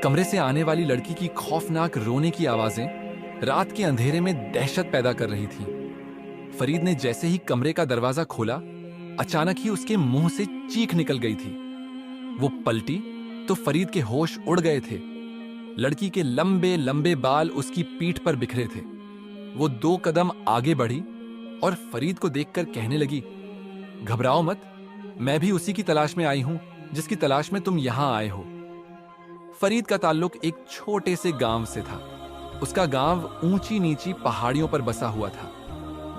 कमरे से आने वाली लड़की की खौफनाक रोने की आवाजें रात के अंधेरे में दहशत पैदा कर रही थीं। फरीद ने जैसे ही कमरे का दरवाजा खोला, अचानक ही उसके मुंह से चीख निकल गई थी। वो पलटी तो फरीद के होश उड़ गए थे। लड़की के लंबे लंबे बाल उसकी पीठ पर बिखरे थे। वो 2 कदम आगे बढ़ी और फरीद को देखकर कहने लगी, घबराओ मत, मैं भी उसी की तलाश में आई हूं जिसकी तलाश में तुम यहां आए हो। फरीद का ताल्लुक एक छोटे से गांव से था। उसका गांव ऊंची नीची पहाड़ियों पर बसा हुआ था।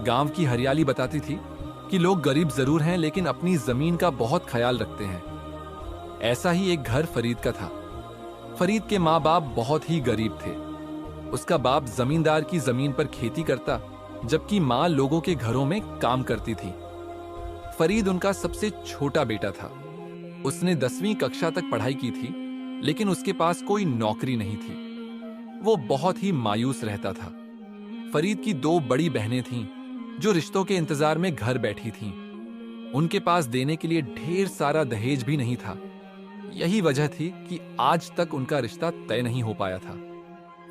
गांव की हरियाली बताती थी कि लोग गरीब जरूर हैं लेकिन अपनी जमीन का बहुत ख्याल रखते हैं। ऐसा ही एक घर फरीद का था। फरीद के माँ बाप बहुत ही गरीब थे। उसका बाप जमींदार की जमीन पर खेती करता, जबकि माँ लोगों के घरों में काम करती थी। फरीद उनका सबसे छोटा बेटा था। उसने 10वीं कक्षा तक पढ़ाई की थी, लेकिन उसके पास कोई नौकरी नहीं थी। वो बहुत ही मायूस रहता था। फरीद की 2 बड़ी बहनें थीं, जो रिश्तों के इंतजार में घर बैठी थीं। उनके पास देने के लिए ढेर सारा दहेज भी नहीं था। यही वजह थी कि आज तक उनका रिश्ता तय नहीं हो पाया था।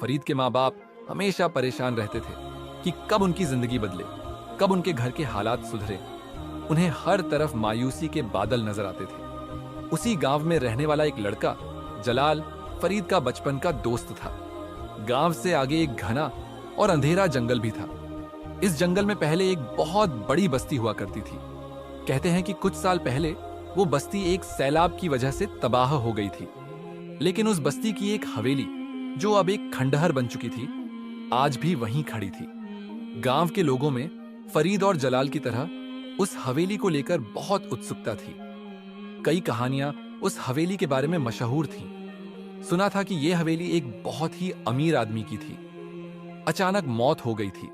फरीद के माँ बाप हमेशा परेशान रहते थे कि कब उनकी जिंदगी बदले, कब उनके घर के हालात सुधरे। उन्हें हर तरफ मायूसी के बादल नजर आते थे। उसी गांव में रहने वाला एक लड़का जलाल फरीद का बचपन का दोस्त था। गांव से आगे एक घना और अंधेरा जंगल भी था। इस जंगल में पहले एक बहुत बड़ी बस्ती हुआ करती थी। कहते हैं कि कुछ साल पहले वो बस्ती एक सैलाब की वजह से तबाह हो गई थी। लेकिन उस बस्ती की एक हवेली, जो अब एक खंडहर बन चुकी थी, आज भी वहीं खड़ी थी। गांव के लोगों में फरीद और जलाल की तरह उस हवेली को लेकर बहुत उत्सुकता थी। कई कहानियां उस हवेली के बारे में मशहूर थीं। सुना था कि यह हवेली एक बहुत ही अमीर आदमी की थी। अचानक मौत हो गई थी,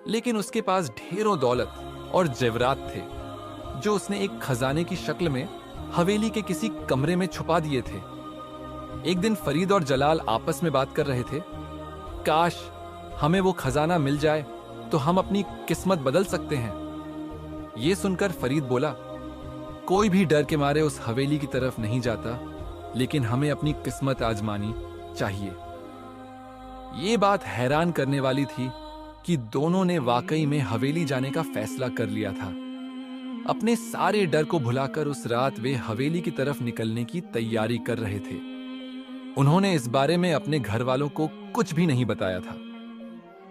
लेकिन उसके पास ढेरों दौलत और जेवरात थे, जो उसने एक खजाने की शक्ल में हवेली के किसी कमरे में छुपा दिए थे। एक दिन फरीद और जलाल आपस में बात कर रहे थे, काश हमें वो खजाना मिल जाए तो हम अपनी किस्मत बदल सकते हैं। ये सुनकर फरीद बोला, कोई भी डर के मारे उस हवेली की तरफ नहीं जाता, लेकिन हमें अपनी किस्मत आजमानी चाहिए। ये बात हैरान करने वाली थी कि दोनों ने वाकई में हवेली जाने का फैसला कर लिया था। अपने सारे डर को भुलाकर उस रात वे हवेली की तरफ निकलने की तैयारी कर रहे थे। उन्होंने इस बारे में अपने घर वालों को कुछ भी नहीं बताया था।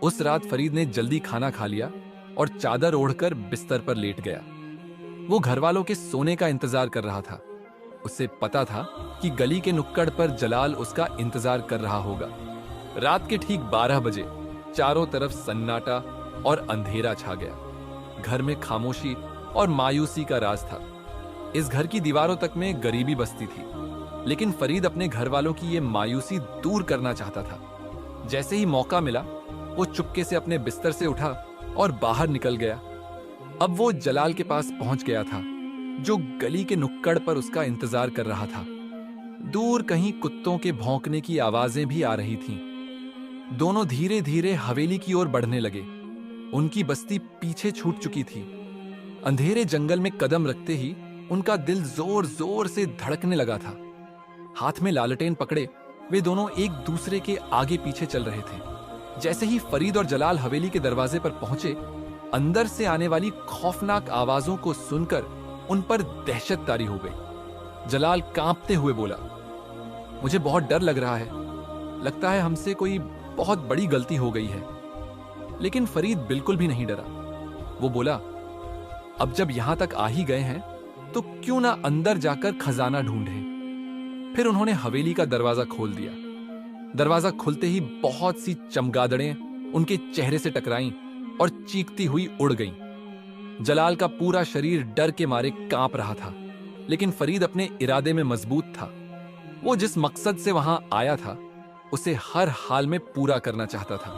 उस रात फरीद ने जल्दी खाना खा लिया और चादर ओढ़कर बिस्तर पर लेट गया। वो घर वालों के सोने का इंतजार कर रहा था। उसे पता था कि गली के नुक्कड़ पर जलाल उसका इंतजार कर रहा होगा। रात के ठीक 12 बजे चारों तरफ सन्नाटा और अंधेरा छा गया। घर में खामोशी और मायूसी का राज था। इस घर की दीवारों तक में गरीबी बसती थी, लेकिन फरीद अपने घर वालों की ये मायूसी दूर करना चाहता था। जैसे ही मौका मिला, वो चुपके से अपने बिस्तर से उठा और बाहर निकल गया। अब वो जलाल के पास पहुंच गया था, जो गली के नुक्कड़ पर उसका इंतजार कर रहा था। दूर कहीं कुत्तों के भौंकने की आवाजें भी आ रही थीं। दोनों धीरे धीरे हवेली की ओर बढ़ने लगे। उनकी बस्ती पीछे छूट चुकी थी। अंधेरे जंगल में कदम रखते ही उनका दिल जोर जोर से धड़कने लगा था। हाथ में लालटेन पकड़े वे दोनों एक दूसरे के आगे पीछे चल रहे थे। जैसे ही फरीद और जलाल हवेली के दरवाजे पर पहुंचे, अंदर से आने वाली खौफनाक आवाजों को सुनकर उन पर दहशत तारी हो गई। जलाल कांपते हुए बोला, मुझे बहुत डर लग रहा है। लगता है हमसे कोई बहुत बड़ी गलती हो गई है। लेकिन फरीद बिल्कुल भी नहीं डरा। वो बोला, अब जब यहां तक आ ही गए हैं तो क्यों ना अंदर जाकर खजाना ढूंढें। फिर उन्होंने हवेली का दरवाजा खोल दिया। दरवाजा खुलते ही बहुत सी चमगादड़ें उनके चेहरे से टकराईं और चीखती हुई उड़ गईं। जलाल का पूरा शरीर डर के मारे कांप रहा था, लेकिन फरीद अपने इरादे में मजबूत था। वो जिस मकसद से वहां आया था, उसे हर हाल में पूरा करना चाहता था।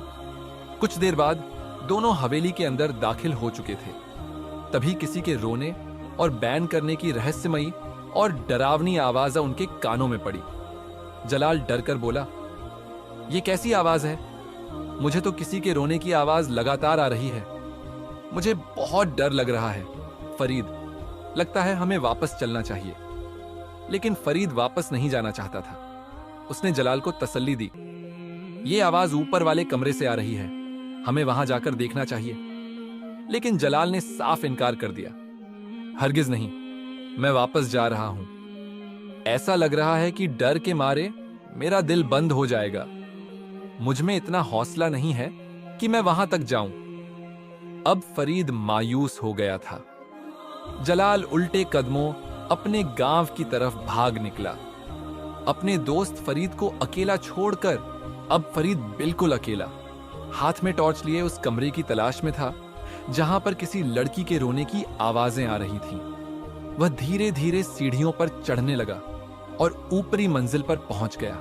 कुछ देर बाद दोनों हवेली के अंदर दाखिल हो चुके थे। तभी किसी के रोने और बैन करने की रहस्यमयी और डरावनी आवाज उनके कानों में पड़ी। जलाल डरकर बोला, ये कैसी आवाज है? मुझे तो किसी के रोने की आवाज लगातार आ रही है। मुझे बहुत डर लग रहा है। फरीद, लगता है हमें वापस चलना चाहिए। लेकिन फरीद वापस नहीं जाना चाहता था। उसने जलाल को तसल्ली दी। ये आवाज ऊपर वाले कमरे से आ रही है, हमें वहां जाकर देखना चाहिए। लेकिन जलाल ने साफ इनकार कर दिया। हरगिज नहीं, मैं वापस जा रहा हूं। ऐसा लग रहा है कि डर के मारे मेरा दिल बंद हो जाएगा। मुझ में इतना हौसला नहीं है कि मैं वहां तक जाऊं। अब फरीद मायूस हो गया था। जलाल उल्टे कदमों अपने गांव की तरफ भाग निकला। अपने दोस्त फरीद को अकेला छोड़कर अब फरीद बिल्कुल अकेला, हाथ में टॉर्च लिए उस कमरे की तलाश में था जहां पर किसी लड़की के रोने की आवाजें आ रही थीं। वह धीरे धीरे सीढ़ियों पर चढ़ने लगा और ऊपरी मंजिल पर पहुंच गया।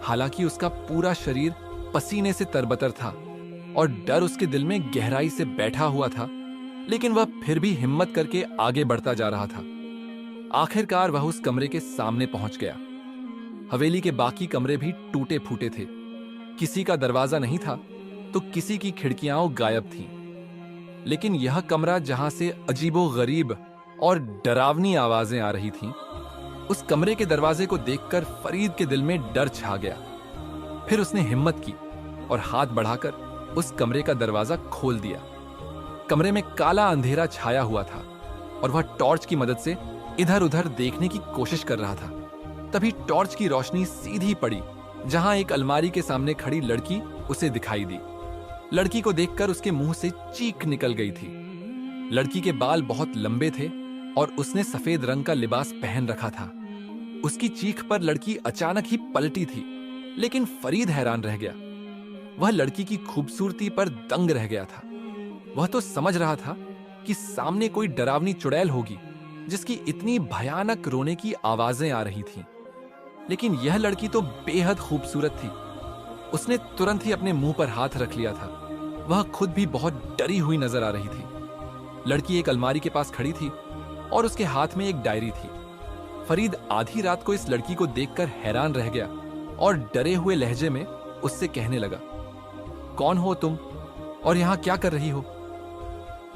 हालांकि उसका पूरा शरीर पसीने से तरबतर था और डर उसके दिल में गहराई से बैठा हुआ था, लेकिन वह फिर भी हिम्मत करके आगे बढ़ता जा रहा था। आखिरकार वह उस कमरे के सामने पहुंच गया। हवेली के बाकी कमरे भी टूटे फूटे थे। किसी का दरवाजा नहीं था तो किसी की खिड़कियां गायब थीं। लेकिन यह कमरा जहां से अजीबो गरीब और डरावनी आवाजें आ रही थीं, उस कमरे के दरवाजे को देखकर फरीद के दिल में डर छा गया। फिर उसने हिम्मत की और हाथ बढ़ाकर उस कमरे का दरवाजा खोल दिया। कमरे में काला अंधेरा छाया हुआ था और वह टॉर्च की मदद से इधर उधर देखने की कोशिश कर रहा था। तभी टॉर्च की रोशनी सीधी पड़ी जहां एक अलमारी के सामने खड़ी लड़की उसे दिखाई दी। लड़की को देखकर उसके मुंह से चीख निकल गई थी। लड़की के बाल बहुत लंबे थे और उसने सफेद रंग का लिबास पहन रखा था। उसकी चीख पर लड़की अचानक ही पलटी थी, लेकिन फरीद हैरान रह गया। वह लड़की की खूबसूरती पर दंग रह गया था। वह तो समझ रहा था कि सामने कोई डरावनी चुड़ैल होगी जिसकी इतनी भयानक रोने की आवाजें आ रही थीं। लेकिन यह लड़की तो बेहद खूबसूरत थी। उसने तुरंत ही अपने मुंह पर हाथ रख लिया था। वह खुद भी बहुत डरी हुई नजर आ रही थी। लड़की एक अलमारी के पास खड़ी थी और उसके हाथ में एक डायरी थी। फरीद आधी रात को इस लड़की को देखकर हैरान रह गया और डरे हुए लहजे में उससे कहने लगा, कौन हो तुम और यहां क्या कर रही हो?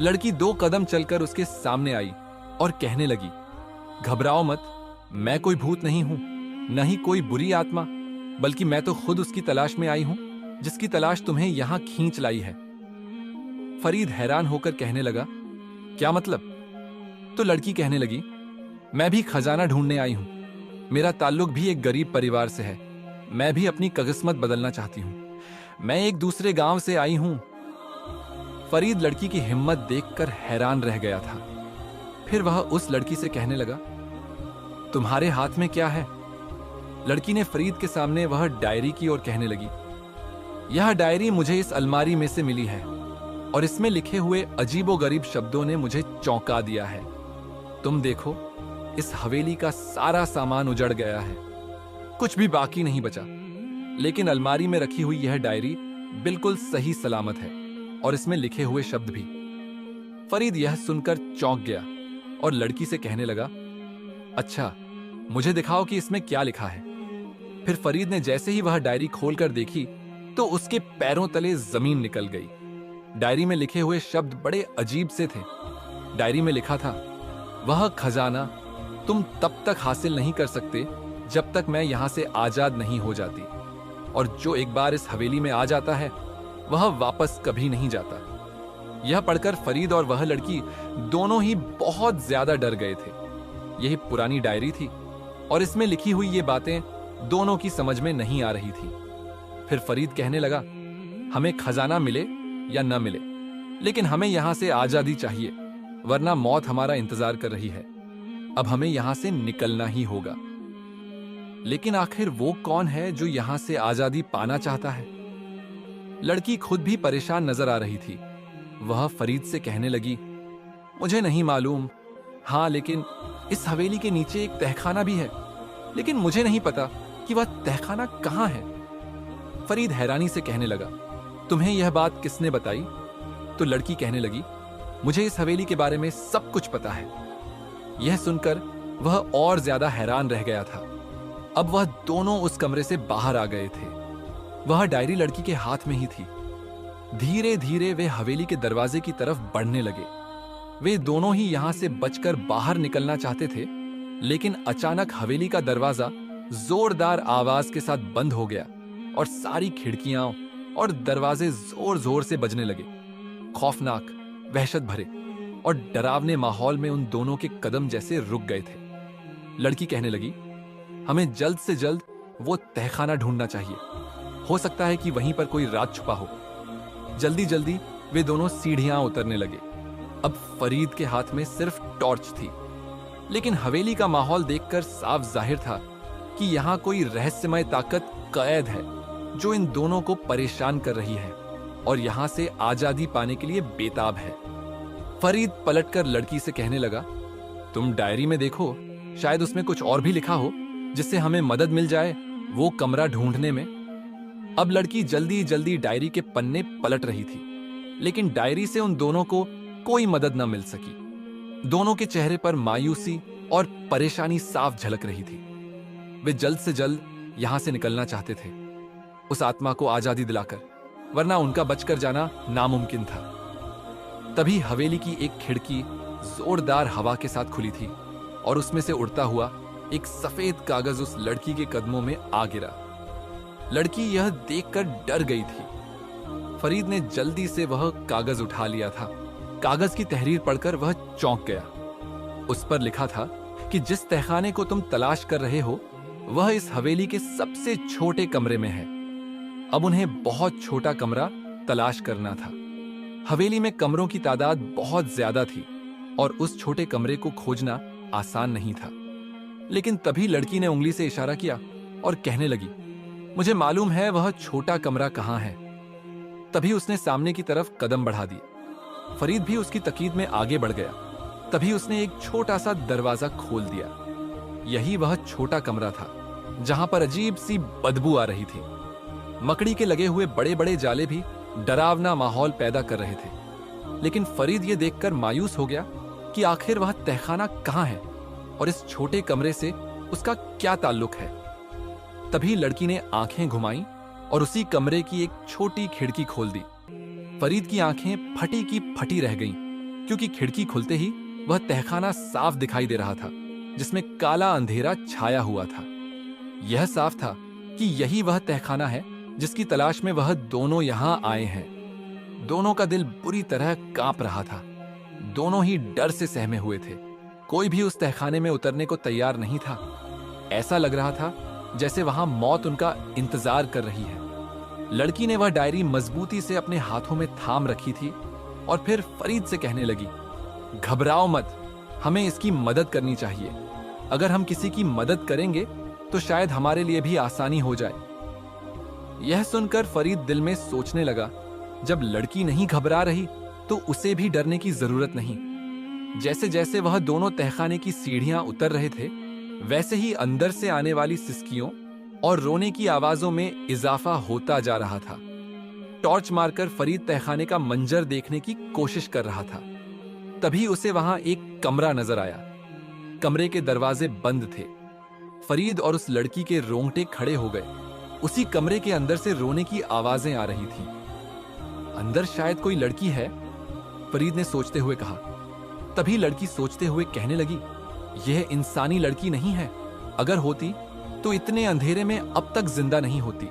लड़की 2 कदम चलकर उसके सामने आई और कहने लगी, घबराओ मत, मैं कोई भूत नहीं हूं, न ही कोई बुरी आत्मा, बल्कि मैं तो खुद उसकी तलाश में आई हूं जिसकी तलाश तुम्हें यहां खींच लाई है। फरीद हैरान होकर कहने लगा, क्या मतलब? तो लड़की कहने लगी, मैं भी खजाना ढूंढने आई हूं। मेरा ताल्लुक भी एक गरीब परिवार से है। मैं भी अपनी किस्मत बदलना चाहती हूं। मैं एक दूसरे गांव से आई हूं। फरीद लड़की की हिम्मत देखकर हैरान रह गया था। फिर वह उस लड़की से कहने लगा, तुम्हारे हाथ में क्या है? लड़की ने फरीद के सामने वह डायरी की और कहने लगी, यह डायरी मुझे इस अलमारी में से मिली है और इसमें लिखे हुए अजीबोगरीब शब्दों ने मुझे चौंका दिया है। तुम देखो, इस हवेली का सारा सामान उजड़ गया है, कुछ भी बाकी नहीं बचा, लेकिन अलमारी में रखी हुई यह डायरी बिल्कुल सही सलामत है और इसमें लिखे हुए शब्द भी। फरीद यह सुनकर चौंक गया और लड़की से कहने लगा, अच्छा, मुझे दिखाओ कि इसमें क्या लिखा है। फिर फरीद ने जैसे ही वह डायरी खोलकर देखी तो उसके पैरों तले जमीन निकल गई। डायरी में लिखे हुए शब्द बड़े अजीब से थे। डायरी में लिखा था, वह खजाना तुम तब तक हासिल नहीं कर सकते जब तक मैं यहां से आजाद नहीं हो जाती, और जो एक बार इस हवेली में आ जाता है वह वापस कभी नहीं जाता। यह पढ़कर फरीद और वह लड़की दोनों ही बहुत ज्यादा डर गए थे। यही पुरानी डायरी थी और इसमें लिखी हुई ये बातें दोनों की समझ में नहीं आ रही थी। फिर फरीद कहने लगा, हमें खजाना मिले या न मिले, लेकिन हमें यहां से आजादी चाहिए, वरना मौत हमारा इंतजार कर रही है। अब हमें यहां से निकलना ही होगा। लेकिन आखिर वो कौन है जो यहां से आजादी पाना चाहता है? लड़की खुद भी परेशान नजर आ रही थी। वह फरीद से कहने लगी, मुझे नहीं मालूम। हाँ, लेकिन इस हवेली के नीचे एक तहखाना भी है, लेकिन मुझे नहीं पता कि वह तहखाना कहां है। फरीद हैरानी से कहने लगा, तुम्हें यह बात किसने बताई? तो लड़की कहने लगी, मुझे इस हवेली के बारे में सब कुछ पता है। यह सुनकर वह और ज्यादा हैरान रह गया था। अब वह दोनों उस कमरे से बाहर आ गए थे। वह डायरी लड़की के हाथ में ही थी। धीरे धीरे वे हवेली के दरवाजे की तरफ बढ़ने लगे। वे दोनों ही यहां से बचकर बाहर निकलना चाहते थे, लेकिन अचानक हवेली का दरवाजा जोरदार आवाज के साथ बंद हो गया और सारी खिड़कियां और दरवाजे जोर जोर से बजने लगे। खौफनाक, वहशत भरे और डरावने माहौल में उन दोनों के कदम जैसे रुक गए थे। लड़की कहने लगी, हमें जल्द से जल्द वो तहखाना ढूंढना चाहिए। हो सकता है कि वहीं पर कोई राज छुपा हो। जल्दी जल्दी वे दोनों सीढ़ियां उतरने लगे। अब फरीद के हाथ में सिर्फ टॉर्च थी, लेकिन हवेली का माहौल देखकर साफ जाहिर था कि यहां कोई रहस्यमय ताकत कैद है जो इन दोनों को परेशान कर रही है और यहां से आजादी पाने के लिए बेताब है। फरीद पलटकर लड़की से कहने लगा, तुम डायरी में देखो, शायद उसमें कुछ और भी लिखा हो जिससे हमें मदद मिल जाए वो कमरा ढूंढने में। अब लड़की जल्दी जल्दी डायरी के पन्ने पलट रही थी, लेकिन डायरी से उन दोनों को कोई मदद न मिल सकी। दोनों के चेहरे पर मायूसी और परेशानी साफ झलक रही थी। वे जल्द से जल्द यहां से निकलना चाहते थे, उस आत्मा को आजादी दिलाकर, वरना उनका बचकर जाना नामुमकिन था। तभी हवेली की एक खिड़की जोरदार हवा के साथ खुली थी और उसमें से उड़ता हुआ एक सफेद कागज उस लड़की के कदमों में आ गिरा। लड़की यह देखकर डर गई थी। फरीद ने जल्दी से वह कागज उठा लिया था। कागज की तहरीर पढ़कर वह चौंक गया। उस पर लिखा था कि जिस तहखाने को तुम तलाश कर रहे हो वह इस हवेली के सबसे छोटे कमरे में है। अब उन्हें बहुत छोटा कमरा तलाश करना था। हवेली में कमरों की तादाद बहुत ज्यादा थी और उस छोटे कमरे को खोजना आसान नहीं था। लेकिन तभी लड़की ने उंगली से इशारा किया और कहने लगी, मुझे मालूम है वह छोटा कमरा कहां है। तभी उसने सामने की तरफ कदम बढ़ा दिए। फरीद भी उसकी तकीद में आगे बढ़ गया। तभी उसने एक छोटा सा दरवाजा खोल दिया। यही वह छोटा कमरा था जहां पर अजीब सी बदबू आ रही थी। मकड़ी के लगे हुए बड़े बड़े जाले भी डरावना माहौल पैदा कर रहे थे। लेकिन फरीद यह देखकर मायूस हो गया कि आखिर वह तहखाना कहां है और इस छोटे कमरे से उसका क्या ताल्लुक है। तभी लड़की ने आंखें घुमाई और उसी कमरे की एक छोटी खिड़की खोल दी। फरीद की आंखें फटी की फटी रह गईं, क्योंकि खिड़की खुलते ही वह तहखाना साफ दिखाई दे रहा था जिसमें काला अंधेरा छाया हुआ था। यह साफ था कि यही वह तहखाना है जिसकी तलाश में वह दोनों यहां आए हैं। दोनों का दिल बुरी तरह कांप रहा था। दोनों ही डर से सहमे हुए थे। कोई भी उस तहखाने में उतरने को तैयार नहीं था। ऐसा लग रहा था जैसे वहां मौत उनका इंतजार कर रही है। लड़की ने वह डायरी मजबूती से अपने हाथों में थाम रखी थी और फिर फरीद से कहने लगी, घबराओ मत, हमें इसकी मदद करनी चाहिए। अगर हम किसी की मदद करेंगे तो शायद हमारे लिए भी आसानी हो जाए। यह सुनकर फरीद दिल में सोचने लगा, जब लड़की नहीं घबरा रही तो उसे भी डरने की जरूरत नहीं। जैसे जैसे वह दोनों तहखाने की सीढ़ियां उतर रहे थे, वैसे ही अंदर से आने वाली सिसकियों और रोने की आवाजों में इजाफा होता जा रहा था। टॉर्च मारकर फरीद तहखाने का मंजर देखने की कोशिश कर रहा था। तभी उसे वहां एक कमरा नजर आया। कमरे के दरवाजे बंद थे। फरीद और उस लड़की के रोंगटे खड़े हो गए। उसी कमरे के अंदर से रोने की आवाजें आ रही थीं। अंदर शायद कोई लड़की है, फरीद ने सोचते हुए कहा। तभी लड़की सोचते हुए कहने लगी, यह इंसानी लड़की नहीं है। अगर होती तो इतने अंधेरे में अब तक जिंदा नहीं होती।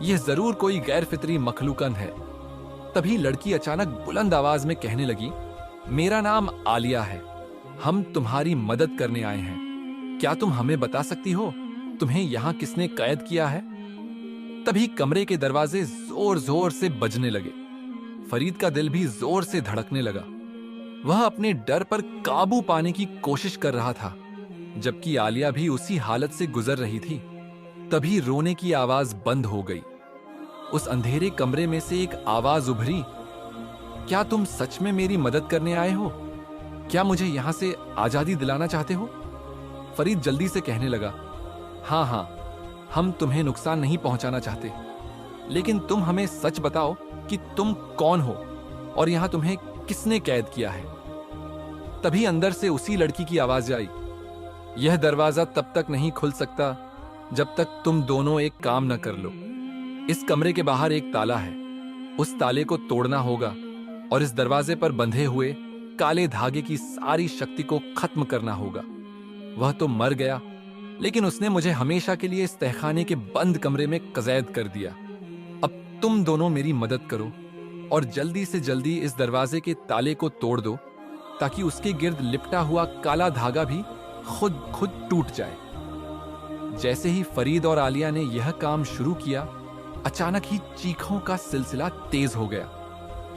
यह जरूर कोई गैर फितरी मखलूकन है। तभी लड़की अचानक बुलंद आवाज में कहने लगी, मेरा नाम आलिया है। हम तुम्हारी मदद करने आए हैं। क्या तुम हमें बता सकती हो तुम्हें यहां किसने कैद किया है? तभी कमरे के दरवाजे जोर जोर से बजने लगे। फरीद का दिल भी जोर से धड़कने लगा। वह अपने डर पर काबू पाने की कोशिश कर रहा था, जबकि आलिया भी उसी हालत से गुजर रही थी। तभी रोने की आवाज बंद हो गई। उस अंधेरे कमरे में से एक आवाज उभरी, क्या तुम सच में मेरी मदद करने आए हो? क्या मुझे यहां से आजादी दिलाना चाहते हो? फरीद जल्दी से कहने लगा, हाँ हाँ, हम तुम्हें नुकसान नहीं पहुंचाना चाहते, लेकिन तुम हमें सच बताओ कि तुम कौन हो और यहां तुम्हें किसने कैद किया है? तभी अंदर से उसी लड़की की आवाज आई, यह दरवाजा तब तक नहीं खुल सकता जब तक तुम दोनों एक काम न कर लो। इस कमरे के बाहर एक ताला है, उस ताले को तोड़ना होगा और इस दरवाजे पर बंधे हुए काले धागे की सारी शक्ति को खत्म करना होगा। वह तो मर गया, लेकिन उसने मुझे हमेशा के लिए इस तहखाने के बंद कमरे में कैद कर दिया। अब तुम दोनों मेरी मदद करो और जल्दी से जल्दी इस दरवाजे के ताले को तोड़ दो, ताकि उसके गिर्द लिपटा हुआ काला धागा भी खुद खुद टूट जाए। जैसे ही फरीद और आलिया ने यह काम शुरू किया, अचानक ही चीखों का सिलसिला तेज हो गया।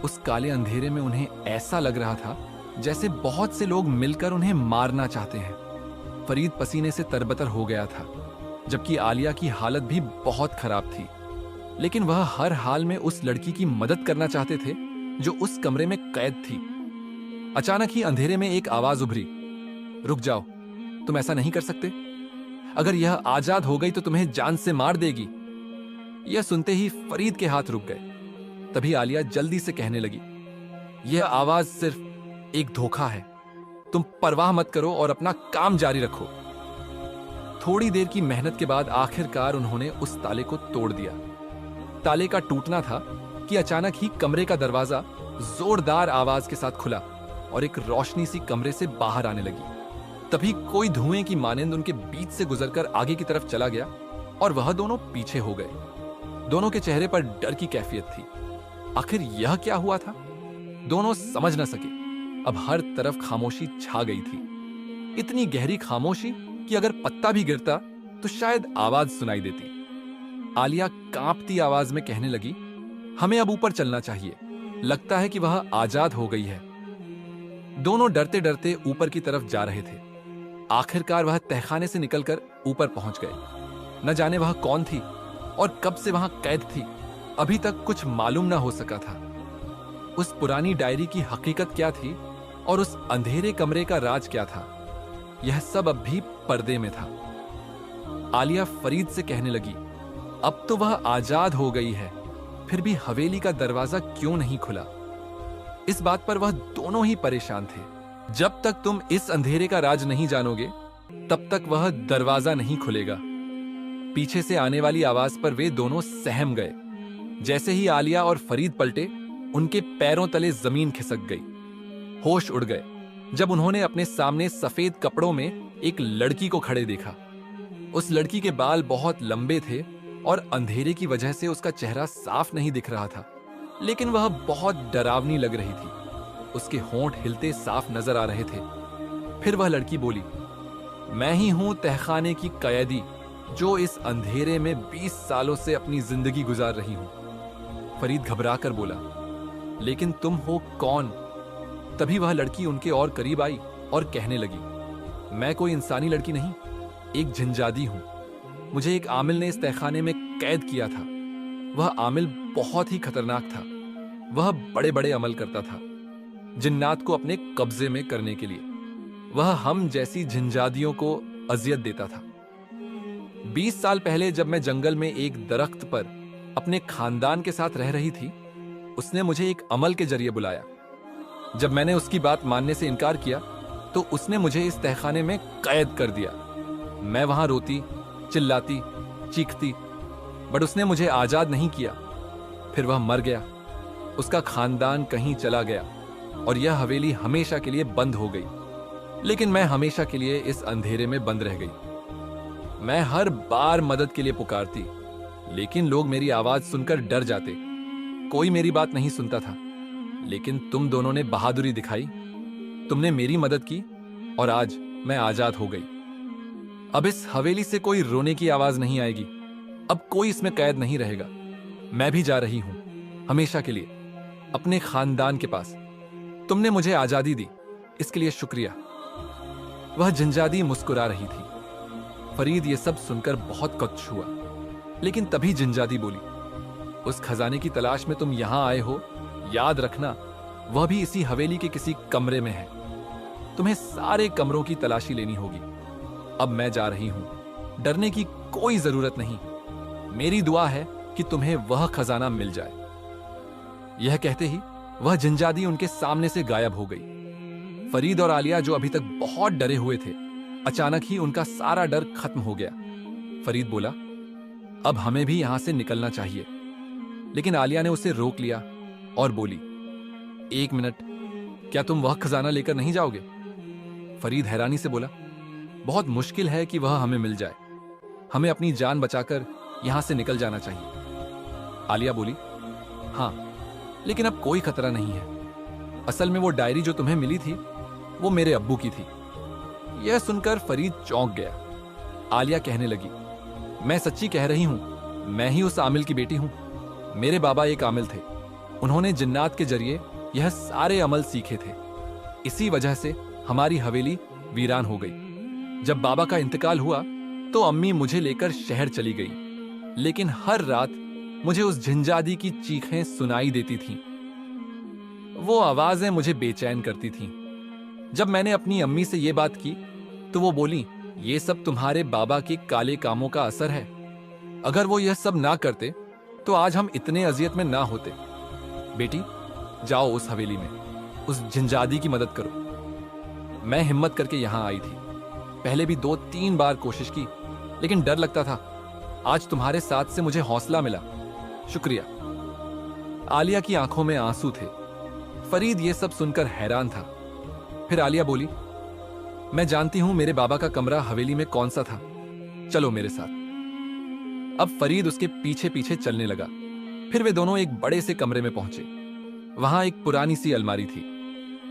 उस काले अंधेरे में उन्हें ऐसा लग रहा था जैसे बहुत से लोग मिलकर उन्हें मारना चाहते हैं। फरीद पसीने से तरबतर हो गया था, जबकि आलिया की हालत भी बहुत खराब थी। लेकिन वह हर हाल में उस लड़की की मदद करना चाहते थे जो उस कमरे में कैद थी। अचानक ही अंधेरे में एक आवाज उभरी, रुक जाओ, तुम ऐसा नहीं कर सकते। अगर यह आजाद हो गई तो तुम्हें जान से मार देगी। यह सुनते ही फरीद के हाथ रुक गए। तभी आलिया जल्दी से कहने लगी, यह आवाज सिर्फ एक धोखा है, तुम परवाह मत करो और अपना काम जारी रखो। थोड़ी देर की मेहनत के बाद आखिरकार उन्होंने उस ताले को तोड़ दिया। ताले का टूटना था कि अचानक ही कमरे का दरवाजा जोरदार आवाज के साथ खुला और एक रोशनी सी कमरे से बाहर आने लगी। तभी कोई धुएं की मानिंद उनके बीच से गुजरकर आगे की तरफ चला गया और वह दोनों पीछे हो गए। दोनों के चेहरे पर डर की कैफियत थी। आखिर यह क्या हुआ था, दोनों समझ न सके। अब हर तरफ खामोशी छा गई थी, इतनी गहरी खामोशी कि अगर पत्ता भी गिरता तो शायद आवाज सुनाई देती। आलिया कांपती आवाज में कहने लगी, हमें अब ऊपर चलना चाहिए, लगता है कि वह आजाद हो गई है। दोनों डरते डरते ऊपर की तरफ जा रहे थे। आखिरकार वह तहखाने से निकलकर ऊपर पहुंच गए। न जाने वह कौन थी और कब से वहां कैद थी, अभी तक कुछ मालूम न हो सका था। उस पुरानी डायरी की हकीकत क्या थी और उस अंधेरे कमरे का राज क्या था, यह सब अब भी पर्दे में था। आलिया फरीद से कहने लगी, अब तो वह आजाद हो गई है, फिर भी हवेली का दरवाजा क्यों नहीं खुला। इस बात पर वह दोनों ही परेशान थे। जब तक तुम इस अंधेरे का राज नहीं जानोगे, तब तक वह दरवाजा नहीं खुलेगा। पीछे से आने वाली आवाज पर वे दोनों सहम गए। जैसे ही आलिया और फरीद पलटे, उनके पैरों तले जमीन खिसक गई। होश उड़ गए जब उन्होंने अपने सामने सफेद कपड़ों में एक लड़की को खड़े देखा। उस लड़की के बाल बहुत लंबे थे और अंधेरे की वजह से उसका चेहरा साफ नहीं दिख रहा था, लेकिन वह बहुत डरावनी लग रही थी। उसके होंठ हिलते साफ नजर आ रहे थे। फिर वह लड़की बोली, मैं ही हूं तहखाने की कैदी जो इस अंधेरे में 20 सालों से अपनी जिंदगी गुजार रही हूं। फरीद घबरा कर बोला, लेकिन तुम हो कौन? तभी वह लड़की उनके और करीब आई और कहने लगी, मैं कोई इंसानी लड़की नहीं, एक जिनजादी हूं। मुझे एक आमिल ने इस तहखाने में कैद किया था। वह आमिल बहुत ही खतरनाक था। वह बड़े बड़े अमल करता था जिन्नात को अपने कब्जे में करने के लिए। वह हम जैसी जिनजादियों को अजियत देता था। 20 साल पहले जब मैं जंगल में एक दरख्त पर अपने खानदान के साथ रह रही थी, उसने मुझे एक अमल के जरिए बुलाया। जब मैंने उसकी बात मानने से इनकार किया तो उसने मुझे इस तहखाने में कैद कर दिया। मैं वहां रोती, चिल्लाती, चीखती, बट उसने मुझे आजाद नहीं किया। फिर वह मर गया, उसका खानदान कहीं चला गया और यह हवेली हमेशा के लिए बंद हो गई। लेकिन मैं हमेशा के लिए इस अंधेरे में बंद रह गई। मैं हर बार मदद के लिए पुकारती, लेकिन लोग मेरी आवाज सुनकर डर जाते। कोई मेरी बात नहीं सुनता था। लेकिन तुम दोनों ने बहादुरी दिखाई, तुमने मेरी मदद की और आज मैं आजाद हो गई। अब इस हवेली से कोई रोने की आवाज नहीं आएगी। अब कोई इसमें कैद नहीं रहेगा। मैं भी जा रही हूं हमेशा के लिए अपने खानदान के पास। तुमने मुझे आजादी दी, इसके लिए शुक्रिया। वह जिनजादी मुस्कुरा रही थी। फरीद ये सब सुनकर बहुत कच्छ हुआ, लेकिन तभी जिनजादी बोली, उस खजाने की तलाश में तुम यहां आए हो, याद रखना वह भी इसी हवेली के किसी कमरे में है। तुम्हें सारे कमरों की तलाशी लेनी होगी। अब मैं जा रही हूं, डरने की कोई जरूरत नहीं। मेरी दुआ है कि तुम्हें वह खजाना मिल जाए। यह कहते ही वह जिनजादी उनके सामने से गायब हो गई। फरीद और आलिया जो अभी तक बहुत डरे हुए थे, अचानक ही उनका सारा डर खत्म हो गया। फरीद बोला, अब हमें भी यहां से निकलना चाहिए। लेकिन आलिया ने उसे रोक लिया और बोली, एक मिनट, क्या तुम वह खजाना लेकर नहीं जाओगे? फरीद हैरानी से बोला, बहुत मुश्किल है कि वह हमें मिल जाए। हमें अपनी जान बचाकर यहां से निकल जाना चाहिए। आलिया बोली, हाँ, लेकिन अब कोई खतरा नहीं है। असल में वो डायरी जो तुम्हें मिली थी वो मेरे अब्बू की थी। यह सुनकर फरीद चौंक गया। आलिया कहने लगी, मैं सच्ची कह रही हूं, मैं ही उस आमिल की बेटी हूं। मेरे बाबा एक आमिल थे। उन्होंने जिन्नात के जरिए यह सारे अमल सीखे थे। इसी वजह से हमारी हवेली वीरान हो गई। जब बाबा का इंतकाल हुआ तो अम्मी मुझे लेकर शहर चली गई, लेकिन हर रात मुझे उस झंझादी की चीखें सुनाई देती थीं। वो आवाजें मुझे बेचैन करती थीं। जब मैंने अपनी अम्मी से ये बात की तो वो बोली, ये सब तुम्हारे बाबा के काले कामों का असर है। अगर वो यह सब ना करते तो आज हम इतने अजियत में ना होते। बेटी, जाओ उस हवेली में, उस झंझादी की मदद करो। मैं हिम्मत करके यहां आई थी। पहले भी 2-3 बार कोशिश की, लेकिन डर लगता था। आज तुम्हारे साथ से मुझे हौसला मिला, शुक्रिया। आलिया की आंखों में आंसू थे। फरीद ये सब सुनकर हैरान था। फिर आलिया बोली, मैं जानती हूं मेरे बाबा का कमरा हवेली में कौन सा था, चलो मेरे साथ। अब फरीद उसके पीछे पीछे चलने लगा। फिर वे दोनों एक बड़े से कमरे में पहुंचे। वहां एक पुरानी सी अलमारी थी।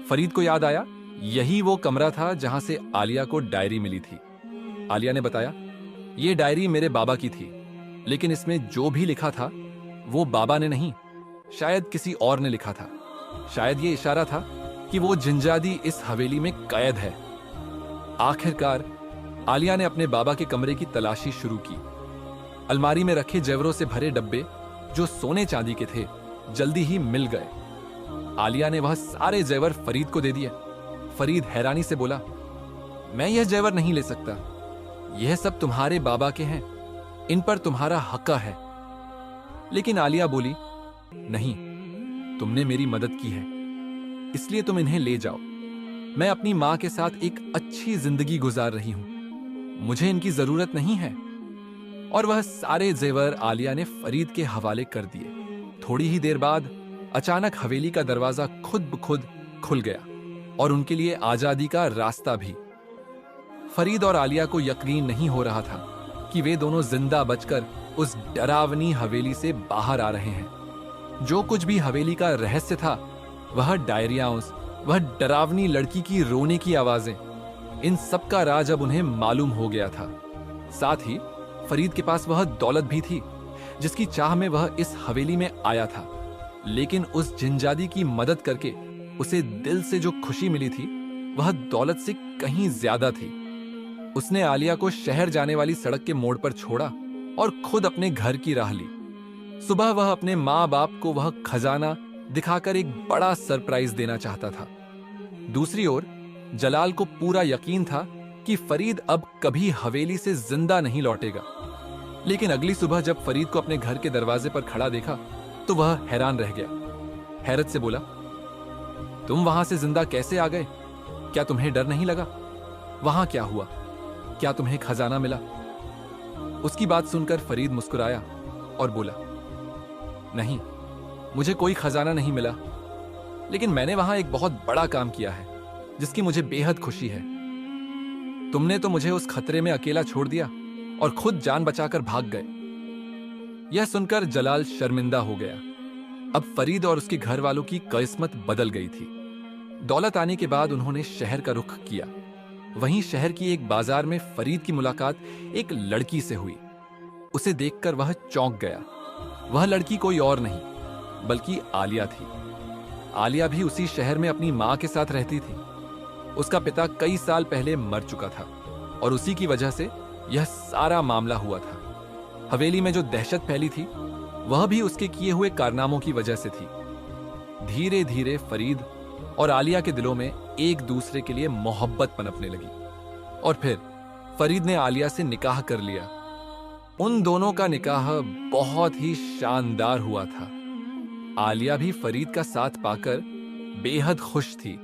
फरीद को याद आया, यही वो कमरा था जहां से आलिया को डायरी मिली थी। आलिया ने बताया, ये डायरी मेरे बाबा की थी, लेकिन इसमें जो भी लिखा था वो बाबा ने नहीं, शायद किसी और ने लिखा था। शायद ये इशारा था कि वो झंझादी इस हवेली में कैद है। आखिरकार आलिया ने अपने बाबा के कमरे की तलाशी शुरू की। अलमारी में रखे जेवरों से भरे डब्बे जो सोने चांदी के थे जल्दी ही मिल गए। आलिया ने वह सारे जेवर फरीद को दे दिए। फरीद हैरानी से बोला, मैं यह जेवर नहीं ले सकता। यह सब तुम्हारे बाबा के हैं, इन पर तुम्हारा हक है। लेकिन आलिया बोली, नहीं, तुमने मेरी मदद की है, इसलिए तुम इन्हें ले जाओ। मैं अपनी मां के साथ एक अच्छी जिंदगी गुजार रही हूं, मुझे इनकी जरूरत नहीं है। और वह सारे जेवर आलिया ने फरीद के हवाले कर दिए। थोड़ी ही देर बाद अचानक हवेली का दरवाजा खुद ब खुद खुल गया और उनके लिए आजादी का रास्ता भी। फरीद और आलिया को यकीन नहीं हो रहा था कि वे दोनों जिंदा बचकर उस डरावनी हवेली से बाहर आ रहे हैं। जो कुछ भी हवेली का रहस्य था, वह डायरियां, वह डरावनी लड़की की रोने की आवाजें, इन सब का राज अब उन्हें मालूम हो गया था। साथ ही फरीद के पास वह दौलत भी थी जिसकी चाह में वह इस हवेली में आया था। लेकिन उस झंझादी की मदद करके उसे दिल से जो खुशी मिली थी वह दौलत से कहीं ज्यादा थी। उसने आलिया को शहर जाने वाली सड़क के मोड़ पर छोड़ा और खुद अपने घर की राह ली। सुबह वह अपने माँ बाप को वह खजाना दिखाकर एक बड़ा सरप्राइज देना चाहता था। दूसरी ओर जलाल को पूरा यकीन था कि फरीद अब कभी हवेली से जिंदा नहीं लौटेगा। लेकिन अगली सुबह जब फरीद को अपने घर के दरवाजे पर खड़ा देखा तो वह हैरान रह गया। हैरत से बोला, तुम वहां से जिंदा कैसे आ गए? क्या तुम्हें डर नहीं लगा? वहां क्या हुआ? क्या तुम्हें खजाना मिला? उसकी बात सुनकर फरीद मुस्कुराया और बोला, नहीं, मुझे कोई खजाना नहीं मिला, लेकिन मैंने वहां एक बहुत बड़ा काम किया है जिसकी मुझे बेहद खुशी है। तुमने तो मुझे उस खतरे में अकेला छोड़ दिया और खुद जान बचाकर भाग गए। यह सुनकर जलाल शर्मिंदा हो गया। अब फरीद और उसके घर वालों की किस्मत बदल गई थी। दौलत आने के बाद उन्होंने शहर का रुख किया। वहीं शहर की एक बाजार में फरीद की मुलाकात एक लड़की से हुई। उसे देखकर वह चौंक गया। वह लड़की कोई और नहीं बल्कि आलिया थी। आलिया भी उसी शहर में अपनी मां के साथ रहती थी। उसका पिता कई साल पहले मर चुका था और उसी की वजह से यह सारा मामला हुआ था। हवेली में जो दहशत फैली थी वह भी उसके किए हुए कारनामों की वजह से थी। धीरे धीरे फरीद और आलिया के दिलों में एक दूसरे के लिए मोहब्बत पनपने लगी और फिर फरीद ने आलिया से निकाह कर लिया। उन दोनों का निकाह बहुत ही शानदार हुआ था। आलिया भी फरीद का साथ पाकर बेहद खुश थी।